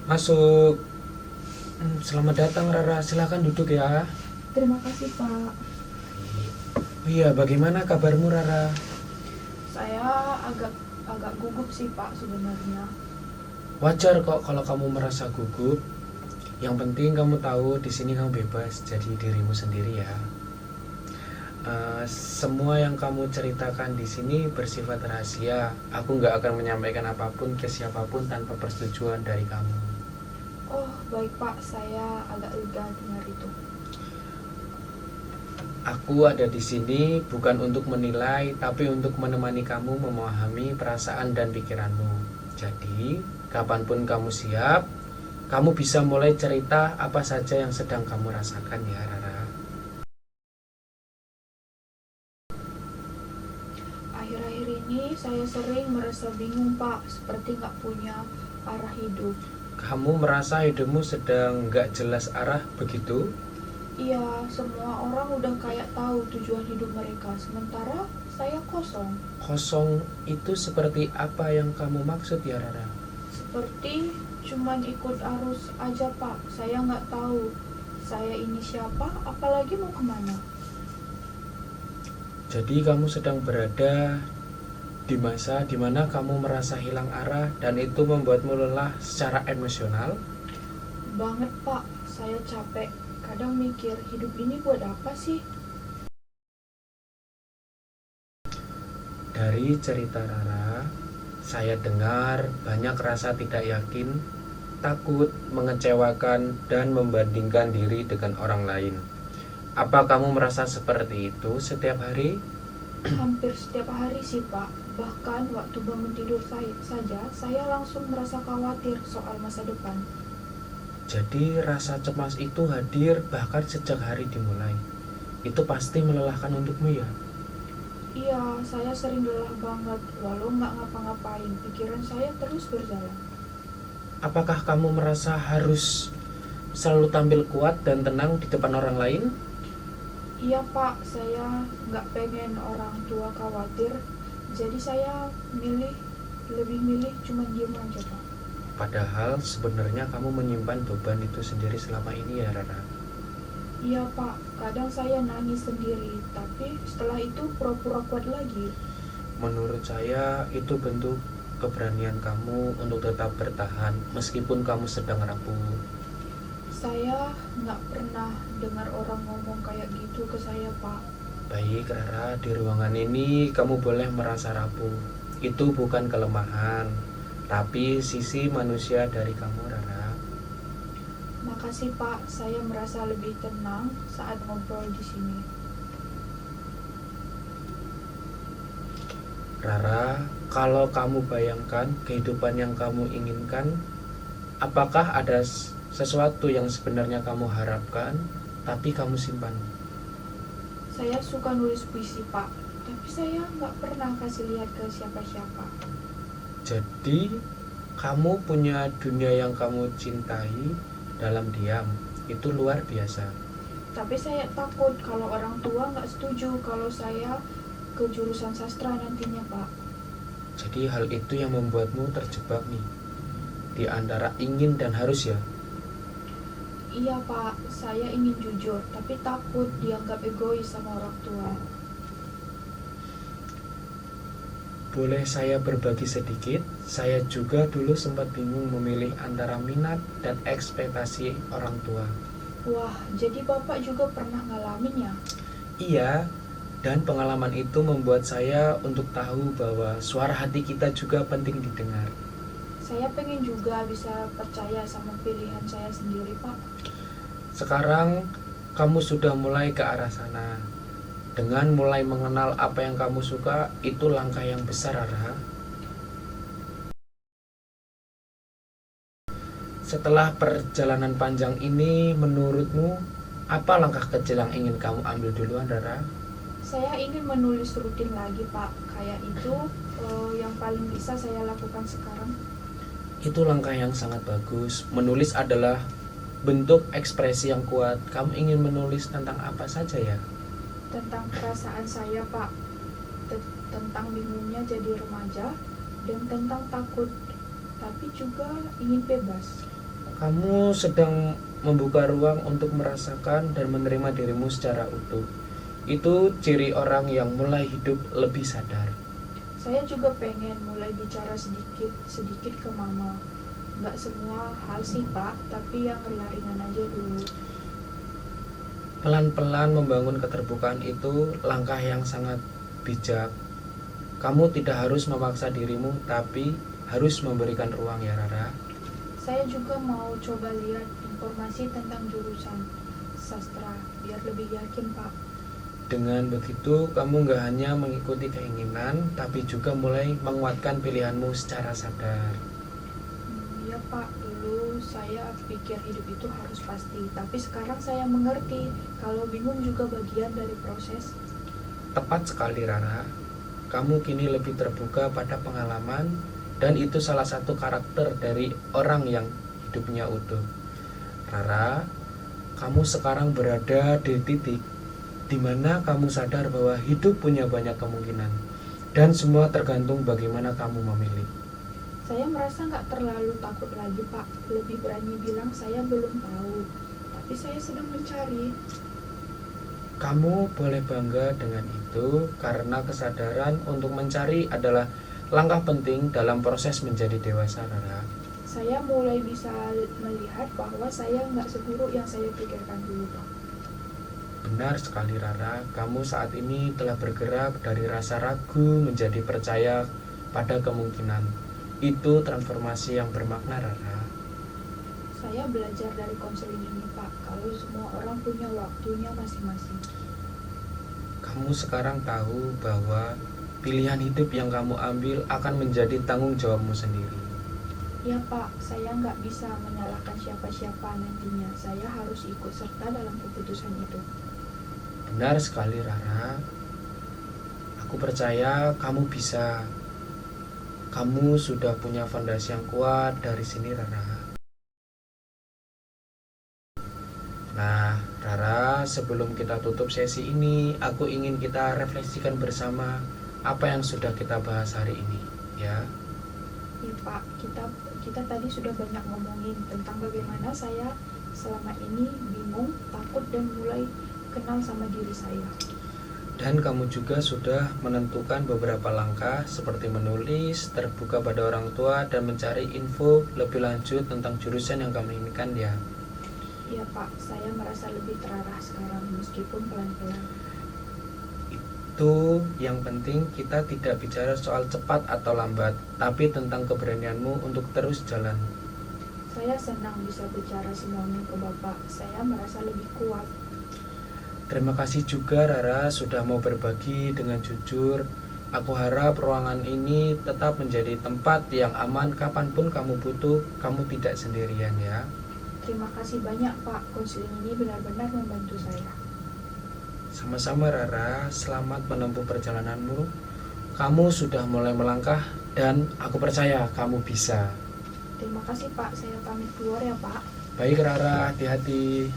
Masuk. Selamat datang Rara, silakan duduk ya. Terima kasih, Pak. Oh iya, bagaimana kabarmu Rara? Saya agak gugup sih, Pak, sebenarnya. Wajar kok kalau kamu merasa gugup. Yang penting kamu tahu di sini kamu bebas jadi dirimu sendiri ya. Semua yang kamu ceritakan di sini bersifat rahasia. Aku nggak akan menyampaikan apapun ke siapapun tanpa persetujuan dari kamu. Oh, baik, Pak. Saya agak lega dengar itu. Aku ada di sini bukan untuk menilai, tapi untuk menemani kamu memahami perasaan dan pikiranmu. Jadi, kapanpun kamu siap, kamu bisa mulai cerita apa saja yang sedang kamu rasakan ya, Rara. Akhir-akhir ini saya sering merasa bingung, Pak. Seperti nggak punya arah hidup. Kamu merasa hidupmu sedang nggak jelas arah begitu? Iya, semua orang udah kayak tahu tujuan hidup mereka. Sementara saya kosong. Kosong itu seperti apa yang kamu maksud ya, Rara? Seperti cuman ikut arus aja, Pak. Saya nggak tahu saya ini siapa, apalagi mau kemana. Jadi kamu sedang berada di masa dimana kamu merasa hilang arah dan itu membuatmu lelah secara emosional. Banget, Pak. Saya capek. Kadang mikir, hidup ini buat apa sih? Dari cerita Rara, saya dengar banyak rasa tidak yakin, takut, mengecewakan, dan membandingkan diri dengan orang lain. Apa kamu merasa seperti itu setiap hari? Hampir setiap hari sih, Pak. Bahkan waktu bangun tidur saja, saya langsung merasa khawatir soal masa depan. Jadi rasa cemas itu hadir bahkan sejak hari dimulai. Itu pasti melelahkan untukmu ya? Iya, saya sering lelah banget. Walau nggak ngapa-ngapain, pikiran saya terus berjalan. Apakah kamu merasa harus selalu tampil kuat dan tenang di depan orang lain? Iya, Pak. Saya nggak pengen orang tua khawatir. Jadi saya lebih milih cuma diem aja, Pak. Padahal sebenarnya kamu menyimpan beban itu sendiri selama ini ya, Rara. Iya, Pak. Kadang saya nangis sendiri, tapi setelah itu pura-pura kuat lagi. Menurut saya itu bentuk keberanian kamu untuk tetap bertahan meskipun kamu sedang rapuh. Saya nggak pernah dengar orang ngomong kayak gitu ke saya, Pak. Baik, Rara, di ruangan ini kamu boleh merasa rapuh. Itu bukan kelemahan, tapi sisi manusia dari kamu, Rara. Makasih, Pak. Saya merasa lebih tenang saat ngobrol di sini. Rara, kalau kamu bayangkan kehidupan yang kamu inginkan, apakah ada sesuatu yang sebenarnya kamu harapkan, tapi kamu simpan? Saya suka nulis puisi, Pak. Tapi saya nggak pernah kasih lihat ke siapa-siapa. Jadi, kamu punya dunia yang kamu cintai dalam diam. Itu luar biasa. Tapi saya takut kalau orang tua nggak setuju kalau saya ke jurusan sastra nantinya, Pak. Jadi hal itu yang membuatmu terjebak nih di antara ingin dan harus ya. Iya, Pak. Saya ingin jujur, tapi takut dianggap egois sama orang tua. Boleh saya berbagi sedikit? Saya juga dulu sempat bingung memilih antara minat dan ekspektasi orang tua. Wah, jadi Bapak juga pernah ngalamin ya? Iya, dan pengalaman itu membuat saya untuk tahu bahwa suara hati kita juga penting didengar. Saya pengen juga bisa percaya sama pilihan saya sendiri, Pak. Sekarang kamu sudah mulai ke arah sana. Dengan mulai mengenal apa yang kamu suka, itu langkah yang besar, Rara. Setelah perjalanan panjang ini, menurutmu apa langkah kecil yang ingin kamu ambil duluan, Rara? Saya ingin menulis rutin lagi, Pak. Kayak itu yang paling bisa saya lakukan sekarang. Itu langkah yang sangat bagus. Menulis adalah bentuk ekspresi yang kuat. Kamu ingin menulis tentang apa saja ya? Tentang perasaan saya, Pak. Tentang bingungnya jadi remaja dan tentang takut tapi juga ingin bebas. Kamu sedang membuka ruang untuk merasakan dan menerima dirimu secara utuh. Itu ciri orang yang mulai hidup lebih sadar. Saya juga pengen mulai bicara sedikit ke mama. Nggak semua hal sih Pak, tapi yang ringan-ringan aja dulu. Pelan-pelan membangun keterbukaan itu langkah yang sangat bijak. Kamu tidak harus memaksa dirimu, tapi harus memberikan ruang ya Rara. Saya juga mau coba lihat informasi tentang jurusan sastra, biar lebih yakin Pak. Dengan begitu, kamu gak hanya mengikuti keinginan, tapi juga mulai menguatkan pilihanmu secara sadar. Ya Pak, dulu saya pikir hidup itu harus pasti, tapi sekarang saya mengerti kalau bingung juga bagian dari proses. Tepat sekali Rara, kamu kini lebih terbuka pada pengalaman, dan itu salah satu karakter dari orang yang hidupnya utuh. Rara, kamu sekarang berada di titik di mana kamu sadar bahwa hidup punya banyak kemungkinan, dan semua tergantung bagaimana kamu memilih. Saya merasa nggak terlalu takut lagi Pak, lebih berani bilang saya belum tahu, tapi saya sedang mencari. Kamu boleh bangga dengan itu, karena kesadaran untuk mencari adalah langkah penting dalam proses menjadi dewasa, Rara. Saya mulai bisa melihat bahwa saya nggak seburuk yang saya pikirkan dulu Pak. Benar sekali Rara, kamu saat ini telah bergerak dari rasa ragu menjadi percaya pada kemungkinan. Itu transformasi yang bermakna Rara. Saya belajar dari konseling ini Pak, kalau semua orang punya waktunya masing-masing. Kamu sekarang tahu bahwa pilihan hidup yang kamu ambil akan menjadi tanggung jawabmu sendiri. Ya Pak, saya nggak bisa menyalahkan siapa-siapa nantinya. Saya harus ikut serta dalam keputusan itu. Benar sekali Rara. Aku percaya kamu bisa. Kamu sudah punya fondasi yang kuat dari sini Rara. Nah, Rara, sebelum kita tutup sesi ini, aku ingin kita refleksikan bersama apa yang sudah kita bahas hari ini, ya. Ya Pak, kita tadi sudah banyak ngomongin tentang bagaimana saya selama ini bingung, takut, dan mulai kenal sama diri saya. Dan kamu juga sudah menentukan beberapa langkah seperti menulis, terbuka pada orang tua, dan mencari info lebih lanjut tentang jurusan yang kamu inginkan, ya. Iya Pak, saya merasa lebih terarah sekarang meskipun pelan-pelan. Itu yang penting, kita tidak bicara soal cepat atau lambat, tapi tentang keberanianmu untuk terus jalan. Saya senang bisa bicara semuanya ke Bapak. Saya merasa lebih kuat. Terima kasih juga Rara sudah mau berbagi dengan jujur. Aku harap ruangan ini tetap menjadi tempat yang aman kapanpun kamu butuh. Kamu tidak sendirian ya. Terima kasih banyak Pak, konseling ini benar-benar membantu saya. Sama-sama Rara, selamat menempuh perjalananmu. Kamu sudah mulai melangkah dan aku percaya kamu bisa. Terima kasih Pak, saya pamit keluar ya Pak. Baik Rara, hati-hati.